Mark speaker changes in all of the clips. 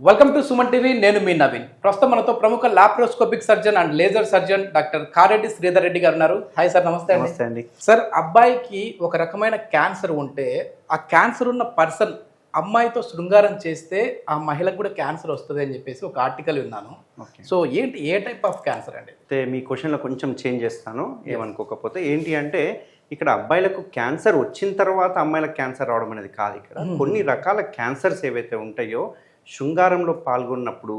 Speaker 1: Welcome to Suman TV. నేను మీ నవీన్. ప్రస్తుతం మనతో ప్రముఖ laparoscopic surgeon and laser surgeon doctor Kareddy Sridhar Reddy గారు ఉన్నారు. హాయ్ సార్, నమస్తే.
Speaker 2: నమస్తే అండి.
Speaker 1: సార్, అబ్బాయికి ఒక రకమైన క్యాన్సర్ ఉంటే ఆ క్యాన్సర్ ఉన్న పర్సన్ అమ్మాయితో శృంగారం చేస్తే ఆ మహిళకు కూడా క్యాన్సర్ వస్తుంది అని చెప్పేసి ఒక ఆర్టికల్ విన్నాను. సో ఏంటి, ఏ టైప్ ఆఫ్ క్యాన్సర్ అండి?
Speaker 2: అయితే మీ క్వశ్చన్లో కొంచెం చేంజ్ చేస్తాను, ఏమనుకోకపోతే. ఏంటి అంటే ఇక్కడ అబ్బాయిలకు క్యాన్సర్ వచ్చిన తర్వాత అమ్మాయిలకు క్యాన్సర్ రావడం అనేది కాదు. ఇక్కడ కొన్ని రకాల క్యాన్సర్స్ ఏవైతే ఉంటాయో శృంగారంలో పాల్గొన్నప్పుడు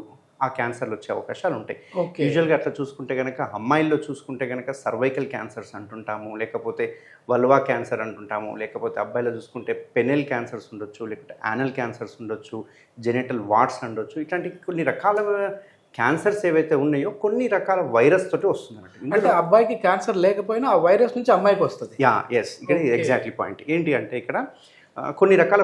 Speaker 2: ఆ క్యాన్సర్లు వచ్చే అవకాశాలు ఉంటాయి. యూజువల్గా అట్లా చూసుకుంటే కనుక అమ్మాయిల్లో చూసుకుంటే కనుక సర్వైకల్ క్యాన్సర్స్ అంటుంటాము, లేకపోతే వల్వా క్యాన్సర్ అంటుంటాము, లేకపోతే అబ్బాయిలో చూసుకుంటే పెనెల్ క్యాన్సర్స్ ఉండొచ్చు, లేకపోతే యానల్ క్యాన్సర్స్ ఉండొచ్చు, జెనిటల్ వార్డ్స్ ఉండొచ్చు. ఇట్లాంటి కొన్ని రకాల క్యాన్సర్స్ ఏవైతే ఉన్నాయో కొన్ని రకాల వైరస్ తోటి వస్తుంది అన్నట్టు.
Speaker 1: అంటే అబ్బాయికి క్యాన్సర్ లేకపోయినా ఆ వైరస్ నుంచి అమ్మాయికి వస్తుంది.
Speaker 2: ఎస్, ఇక్కడ ఎగ్జాక్ట్లీ పాయింట్. ఏంటి అంటే ఇక్కడ కొన్ని రకాల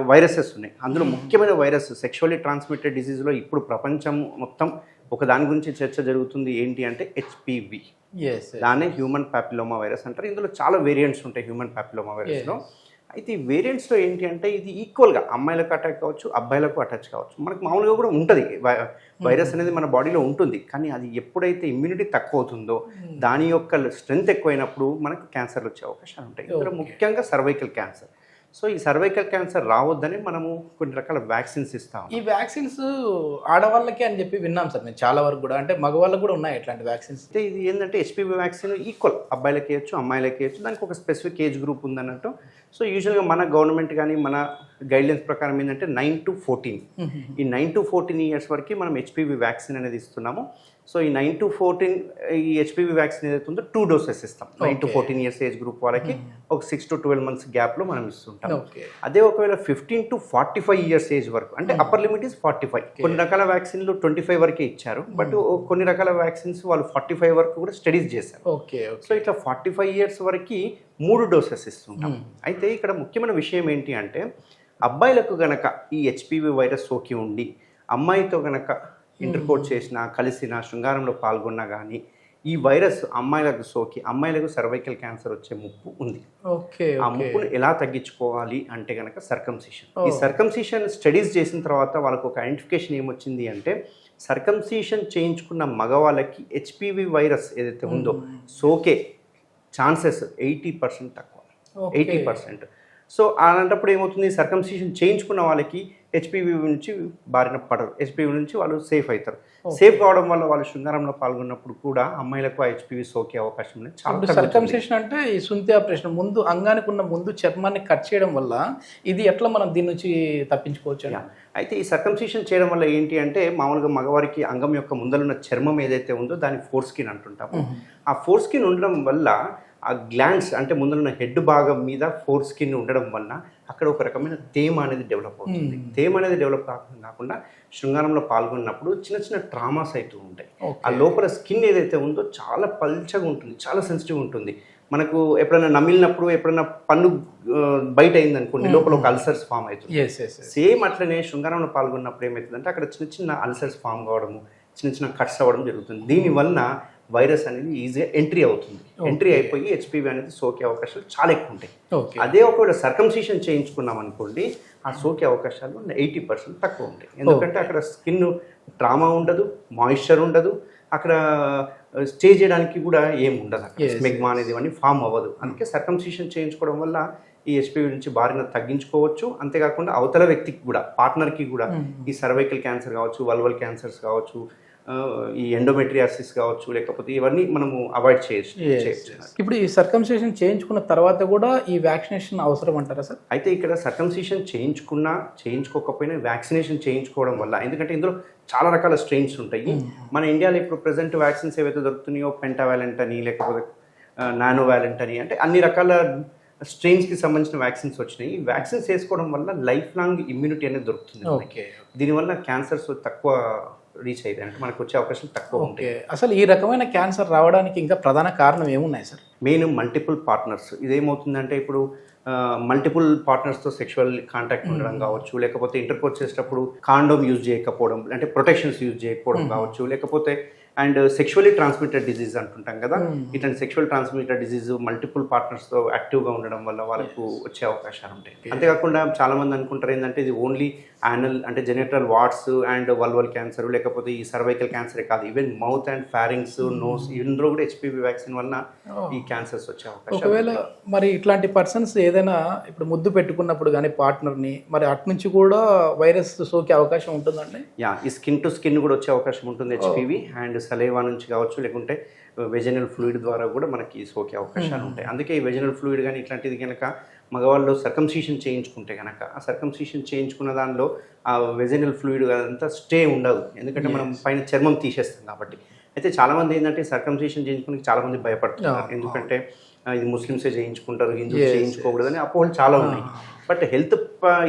Speaker 2: వైరసెస్ ఉన్నాయి. అందులో ముఖ్యమైన వైరస్ సెక్షువల్లీ ట్రాన్స్మిటెడ్ డిసీజ్లో ఇప్పుడు ప్రపంచం మొత్తం ఒక దాని గురించి చర్చ జరుగుతుంది. ఏంటి అంటే హెచ్పివి, దాన్నే హ్యూమన్ ప్యాపిలోమా వైరస్ అంటారు. ఇందులో చాలా వేరియంట్స్ ఉంటాయి హ్యూమన్ ప్యాపిలోమా వైరస్లో. అయితే ఈ వేరియంట్స్లో ఏంటి అంటే ఇది ఈక్వల్గా అమ్మాయిలకు అటాక్ కావచ్చు, అబ్బాయిలకు అటాచ్ కావచ్చు. మనకు మామూలుగా కూడా ఉంటుంది వైరస్ అనేది మన బాడీలో ఉంటుంది. కానీ అది ఎప్పుడైతే ఇమ్యూనిటీ తక్కువ అవుతుందో దాని యొక్క స్ట్రెంగ్త్ ఎక్కువైనప్పుడు మనకు క్యాన్సర్లు వచ్చే అవకాశాలు ఉంటాయి. ఇందులో ముఖ్యంగా సర్వైకల్ క్యాన్సర్. సో ఈ సర్వైకల్ క్యాన్సర్ రావద్దని మనము కొన్ని రకాల వ్యాక్సిన్స్ ఇస్తాం.
Speaker 1: ఈ వ్యాక్సిన్స్ ఆడవాళ్ళకి అని చెప్పి విన్నాం సార్ నేను చాలా వరకు కూడా. అంటే మగవాళ్ళకు కూడా ఉన్నాయి ఇట్లాంటి వ్యాక్సిన్స్.
Speaker 2: అయితే ఇది ఏంటంటే హెచ్పివి వ్యాక్సిన్ ఈక్వల్ అబ్బాయిలకి వేయచ్చు, అమ్మాయిలకి వేయచ్చు. దానికి ఒక స్పెసిఫిక్ ఏజ్ గ్రూప్ ఉందన్నట్టు. సో యూజువల్గా మన గవర్నమెంట్ కానీ మన గైడ్లైన్స్ ప్రకారం ఏంటంటే 9 to 14 ఈ 9 to 14 ఇయర్స్ వరకు మనం హెచ్పివి వ్యాక్సిన్ అనేది ఇస్తున్నాము. సో ఈ 9 to 14 ఈ హెచ్పివి వ్యాక్సిన్ ఏదైతే ఉందో 2 doses ఇస్తాం. 9 to 14 ఇయర్స్ ఏజ్ గ్రూప్ వాళ్ళకి ఒక 6 to 12 months గ్యాప్లో మనం ఇస్తుంటాం. అదే ఒకవేళ 15 to 45 ఇయర్స్ ఏజ్ వరకు, అంటే అప్పర్ లిమిట్ ఇస్ 45. కొన్ని రకాల వ్యాక్సిన్లు 25 వరకే ఇచ్చారు, బట్ కొన్ని రకాల వ్యాక్సిన్స్ వాళ్ళు 45 వరకు కూడా స్టడీస్ చేశారు. సో ఇట్లా 45 ఇయర్స్ వరకు 3 doses ఇస్తుంటాం. అయితే ఇక్కడ ముఖ్యమైన విషయం ఏంటి అంటే అబ్బాయిలకు గనక ఈ హెచ్పివి వైరస్ సోకి ఉండి అమ్మాయితో గనక ఇంటర్కోర్ట్ చేసినా, కలిసినా, శృంగారంలో పాల్గొన్నా కానీ ఈ వైరస్ అమ్మాయిలకు సోకి అమ్మాయిలకు సర్వైకల్ క్యాన్సర్ వచ్చే ముప్పు ఉంది. ఆ ముప్పును ఎలా తగ్గించుకోవాలి అంటే కనుక సర్కంసిషన్. ఈ సర్కంసిషన్ స్టడీస్ చేసిన తర్వాత వాళ్ళకు ఒక ఐడెంటిఫికేషన్ ఏమొచ్చింది అంటే సర్కంసిషన్ చేయించుకున్న మగవాళ్ళకి హెచ్పివి వైరస్ ఏదైతే ఉందో సోకే ఛాన్సెస్ 80% తక్కువ, 80%. సో అలాంటప్పుడు ఏమవుతుంది, సర్కంసిషన్ చేయించుకున్న వాళ్ళకి హెచ్పివి నుంచి బారిన పడరు, హెచ్పివి నుంచి వాళ్ళు సేఫ్ అవుతారు. సేఫ్ కావడం వల్ల వాళ్ళు శృంగారంలో పాల్గొన్నప్పుడు కూడా అమ్మాయిలకు ఆ హెచ్పివి సోకే అవకాశం ఉంది.
Speaker 1: చాలా సర్కంసిషన్ అంటే ఈ సుంతి ఆపరేషన్ ముందు అంగానికి ఉన్న ముందు చర్మాన్ని కట్ చేయడం వల్ల ఇది ఎట్లా మనం దీని నుంచి తప్పించుకోవచ్చు?
Speaker 2: అయితే ఈ సర్కంసిషన్ చేయడం వల్ల ఏంటి అంటే మామూలుగా మగవారికి అంగం యొక్క ముందలున్న చర్మం ఏదైతే ఉందో దాన్ని ఫోర్ స్కిన్ అంటుంటాము. ఆ ఫోర్ స్కిన్ ఉండడం వల్ల ఆ గ్లాండ్స్ అంటే ముందున్న హెడ్ భాగం మీద ఫోర్ స్కిన్ ఉండడం వల్ల అక్కడ ఒక రకమైన తేమ అనేది డెవలప్ అవుతుంది. తేమ అనేది డెవలప్ కాకుండా శృంగారంలో పాల్గొన్నప్పుడు చిన్న చిన్న ట్రామాస్ అవుతూ ఉంటాయి. ఆ లోపల స్కిన్ ఏదైతే ఉందో చాలా పల్చగా ఉంటుంది, చాలా సెన్సిటివ్ ఉంటుంది. మనకు ఎప్పుడైనా నమిలినప్పుడు ఎప్పుడైనా పన్ను బయట అయింది అనుకోండి, లోపల ఒక అల్సర్స్ ఫామ్ అవుతుంది. సేమ్ అట్లనే శృంగారంలో పాల్గొన్నప్పుడు ఏమవుతుందంటే అక్కడ చిన్న చిన్న అల్సర్స్ ఫామ్ కావడము, చిన్న చిన్న కట్స్ అవ్వడం జరుగుతుంది. దీనివల్ల వైరస్ అనేది ఈజీగా ఎంట్రీ అవుతుంది. ఎంట్రీ అయిపోయి హెచ్పివి అనేది సోకే అవకాశాలు చాలా ఎక్కువ ఉంటాయి. అదే ఒకవేళ సర్కంసిషన్ చేయించుకున్నాం అనుకోండి, ఆ సోకే అవకాశాలు 80% తక్కువ ఉంటాయి. ఎందుకంటే అక్కడ స్కిన్ ట్రామా ఉండదు, మాయిశ్చర్ ఉండదు, అక్కడ స్టే చేయడానికి కూడా ఏం ఉండదు, అక్కడ స్మెగ్మా అనేది ఇవన్నీ ఫామ్ అవ్వదు. అందుకే సర్కంసిషన్ చేయించుకోవడం వల్ల ఈ హెచ్పివి నుంచి బారిన తగ్గించుకోవచ్చు. అంతేకాకుండా అవతల వ్యక్తికి కూడా, పార్ట్నర్కి కూడా ఈ సర్వైకల్ క్యాన్సర్ కావచ్చు, వల్వల్ క్యాన్సర్స్ కావచ్చు, ఈ ఎండోమెట్రియాసిస్ కావచ్చు, లేకపోతే ఇవన్నీ మనము అవాయిడ్ చేయొచ్చు.
Speaker 1: ఇప్పుడు ఈ సర్కంసిషన్ చేయించుకున్న తర్వాత కూడా ఈ వ్యాక్సినేషన్ అవసరం అంటారా సార్?
Speaker 2: అయితే ఇక్కడ సర్కంసిషన్ చేయించుకున్నా చేయించుకోకపోయినా వ్యాక్సినేషన్ చేయించుకోవడం వల్ల, ఎందుకంటే ఇందులో చాలా రకాల స్ట్రెయిన్స్ ఉంటాయి. మన ఇండియాలో ఇప్పుడు ప్రెసెంట్ వ్యాక్సిన్స్ ఏవైతే దొరుకుతున్నాయో పెంటావాలెంట్ అని, లేకపోతే నానోవాలెంట్ అని, అంటే అన్ని రకాల స్ట్రెయిన్స్కి సంబంధించిన వ్యాక్సిన్స్ వచ్చినాయి. ఈ వ్యాక్సిన్స్ వేసుకోవడం వల్ల లైఫ్ లాంగ్ ఇమ్యూనిటీ అనేది దొరుకుతుంది. దీనివల్ల క్యాన్సర్స్ తక్కువ రీచ్ అయితే అంటే మనకు వచ్చే అవకాశం తక్కువ ఉంటాయి.
Speaker 1: అసలు ఈ రకమైన క్యాన్సర్ రావడానికి ఇంకా ప్రధాన కారణం ఏమున్నాయి సార్?
Speaker 2: Main multiple partners. ఇదేమవుతుందంటే ఇప్పుడు మల్టిపుల్ పార్ట్నర్స్తో సెక్షువల్ కాంటాక్ట్ ఉండడం కావచ్చు, లేకపోతే ఇంటర్కోర్స్ చేసేటప్పుడు కాండోమ్ యూజ్ చేయకపోవడం, అంటే ప్రొటెక్షన్స్ యూజ్ చేయకపోవడం కావచ్చు, లేకపోతే అండ్ సెక్షువల్లీ ట్రాన్స్మిటెడ్ డిజీజ్ అంటుంటాం కదా, ఇట్లాంటి సెక్షువల్ ట్రాన్స్మిటెడ్ డిజీజ్ మల్టిపుల్ పార్ట్నర్స్తో యాక్టివ్గా ఉండడం వల్ల వాళ్ళకు వచ్చే అవకాశాలు ఉంటాయి. అంతేకాకుండా చాలామంది అనుకుంటారు ఏంటంటే ఇది ఓన్లీ యానల్ అంటే genital warts and vulval cancer, లేకపోతే ఈ సర్వైకల్ క్యాన్సరే కాదు, even mouth and pharynx, nose, ఇందులో కూడా హెచ్పివి వ్యాక్సిన్ వల్ల ఈ క్యాన్సర్స్ వచ్చే అవకాశం.
Speaker 1: ఒకవేళ మరి ఇట్లాంటి పర్సన్స్ ఏదైనా ఇప్పుడు ముద్దు పెట్టుకున్నప్పుడు కానీ పార్ట్నర్ని మరి అటు నుంచి కూడా వైరస్ సోకే అవకాశం ఉంటుందండి?
Speaker 2: యా, ఈ స్కిన్ టు స్కిన్ కూడా వచ్చే అవకాశం ఉంటుంది హెచ్పివి, అండ్ సలేవా నుంచి కావచ్చు, లేకుంటే వెజనల్ ఫ్లూయిడ్ ద్వారా కూడా మనకి సోకే అవకాశాలు ఉంటాయి. అందుకే ఈ వెజనల్ ఫ్లూయిడ్ కానీ ఇట్లాంటిది కనుక మగవాళ్ళు సర్కంసిషన్ చేయించుకుంటే కనుక ఆ సర్కంసిషన్ చేయించుకున్న దానిలో ఆ వెజనల్ ఫ్లూయిడ్ అదంతా స్టే ఉండదు, ఎందుకంటే మనం పైన చర్మం తీసేస్తాం కాబట్టి. అయితే చాలామంది ఏంటంటే సర్కంసిషన్ చేయించుకుని చాలామంది భయపడుతున్నారు, ఎందుకంటే ఇది ముస్లిమ్సే చేయించుకుంటారు, హిందూస్ చేయించుకోకూడదని అపోహలు చాలా ఉన్నాయి. బట్ హెల్త్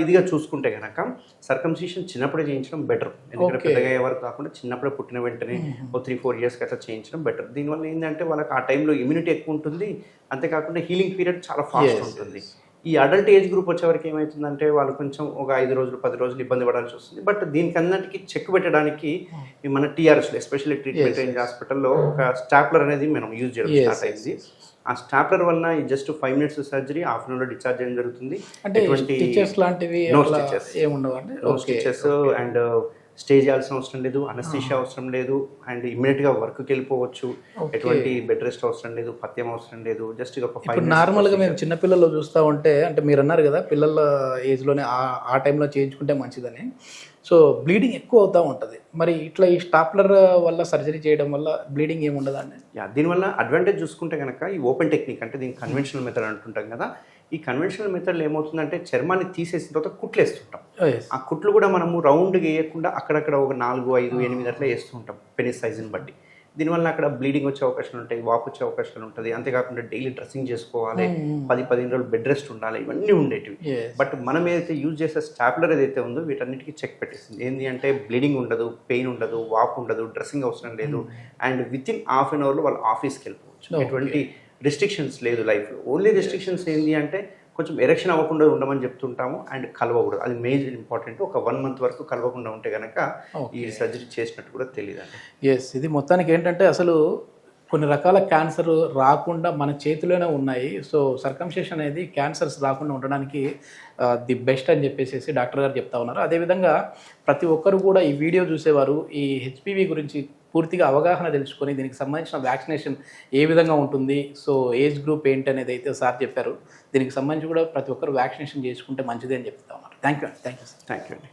Speaker 2: ఇదిగా చూసుకుంటే కనుక సర్కంసిషన్ చిన్నప్పుడే చేయించడం బెటర్, ఎందుకంటే పెద్దగా అయ్యే వరకు కాకుండా చిన్నప్పుడే పుట్టిన వెంటనే ఓ 3-4 ఇయర్స్కి అట్లా చేయించడం బెటర్. దీనివల్ల ఏంటంటే వాళ్ళకి ఆ టైంలో ఇమ్యూనిటీ ఎక్కువ ఉంటుంది, అంతేకాకుండా హీలింగ్ పీరియడ్ చాలా ఫాస్ట్ ఉంటుంది. ఈ అడల్ట్ ఏజ్ గ్రూప్ వచ్చేవరకు ఏమవుతుందంటే వాళ్ళు కొంచెం ఒక 5 రోజులు 10 రోజులు ఇబ్బంది పడాల్సి వస్తుంది. బట్ దీనికి అన్నిటికీ చెక్ పెట్టడానికి మన టీఆర్ఎస్లో ఎస్పెషల్లీ ట్రీట్మెంట్ రేంజ్ హాస్పిటల్లో ఒక స్టాప్లర్ అనేది మనం యూజ్ చేయడం స్టార్ట్ అయింది. ఆ స్టాప్లర్ వల్ల just 5 minutes surgery, half an అవర్లో డిశ్చార్జ్ చేయడం జరుగుతుంది.
Speaker 1: లాంటివి
Speaker 2: నో స్టిచెస్,
Speaker 1: ఏముండవండి?
Speaker 2: నో స్టిచెస్ అండ్ స్టే చేయాల్సిన అవసరం లేదు, అనస్థీషియా అవసరం లేదు, అండ్ ఇమ్మీడియట్గా వర్క్కి వెళ్ళిపోవచ్చు, ఎటువంటి బెడ్ రెస్ట్ అవసరం లేదు, పథ్యం అవసరం లేదు. జస్ట్ ఒక 5
Speaker 1: నార్మల్గా మేము చిన్నపిల్లలు చూస్తూ ఉంటే, అంటే మీరు అన్నారు కదా పిల్లల ఏజ్లోనే ఆ టైంలో చేయించుకుంటే మంచిదని, సో బ్లీడింగ్ ఎక్కువ అవుతూ ఉంటుంది. మరి ఇట్లా ఈ స్టాప్లర్ వల్ల సర్జరీ చేయడం వల్ల బ్లీడింగ్ ఏమి ఉండదండి?
Speaker 2: యా, దీనివల్ల అడ్వాంటేజ్ చూసుకుంటే కనుక ఈ ఓపెన్ టెక్నిక్ అంటే దీనికి కన్వెన్షనల్ మెథడ్ అంటుంటాం కదా, ఈ కన్వెన్షనల్ మెథడ్లో ఏమవుతుందంటే చర్మాన్ని తీసేసిన తర్వాత కుట్లు వేస్తుంటాం. ఆ కుట్లు కూడా మనము రౌండ్గా వేయకుండా అక్కడక్కడ ఒక 4, 5, 8 అట్లా వేస్తూ ఉంటాం పెనిస్ సైజుని బట్టి. దీనివల్ల అక్కడ బ్లీడింగ్ వచ్చే అవకాశాలు ఉంటాయి, వాపు వచ్చే అవకాశాలు ఉంటుంది. అంతేకాకుండా డైలీ డ్రెస్సింగ్ చేసుకోవాలి, 10-15 రోజులు బెడ్ రెస్ట్ ఉండాలి, ఇవన్నీ ఉండేటివి. బట్ మనం ఏదైతే యూజ్ చేసే స్టాప్లర్ ఏదైతే ఉందో వీటన్నిటికీ చెక్ పెట్టేస్తుంది. ఏంటి అంటే బ్లీడింగ్ ఉండదు, పెయిన్ ఉండదు, వాపు ఉండదు, డ్రెస్సింగ్ అవసరం లేదు, and with in half an అవర్లో వాళ్ళు ఆఫీస్కి వెళ్ళిపోవచ్చు. ఎటువంటి రెస్ట్రిక్షన్స్ లేదు లైఫ్లో. ఓన్లీ రెస్ట్రిక్షన్స్ ఏంటి అంటే కొంచెం ఎరెక్షన్ అవ్వకుండా ఉండమని చెప్తుంటాము, అండ్ కలవకూడదు, అది మేజర్ ఇంపార్టెంట్. ఒక 1 మంత్ వరకు కలవకుండా ఉంటే కనుక ఈ సర్జరీ చేసినట్టు కూడా తెలియదండి.
Speaker 1: ఇది మొత్తానికి ఏంటంటే అసలు కొన్ని రకాల క్యాన్సర్ రాకుండా మన చేతిలోనే ఉన్నాయి. సో సర్కంసిషన్ అనేది క్యాన్సర్స్ రాకుండా ఉండడానికి ది బెస్ట్ అని చెప్పేసి డాక్టర్ గారు చెప్తా ఉన్నారు. అదేవిధంగా ప్రతి ఒక్కరు కూడా ఈ వీడియో చూసేవారు ఈ హెచ్పివి గురించి పూర్తిగా అవగాహన తెలుసుకొని దీనికి సంబంధించిన వ్యాక్సినేషన్ ఏ విధంగా ఉంటుంది, సో ఏజ్ గ్రూప్ ఏంటి అనేది అయితే సార్ చెప్పారు. దీనికి సంబంధించి కూడా ప్రతి ఒక్కరు వ్యాక్సినేషన్ చేసుకుంటే మంచిది అని చెప్తా ఉన్నారు. Thank you sir.
Speaker 2: Thank you అండి.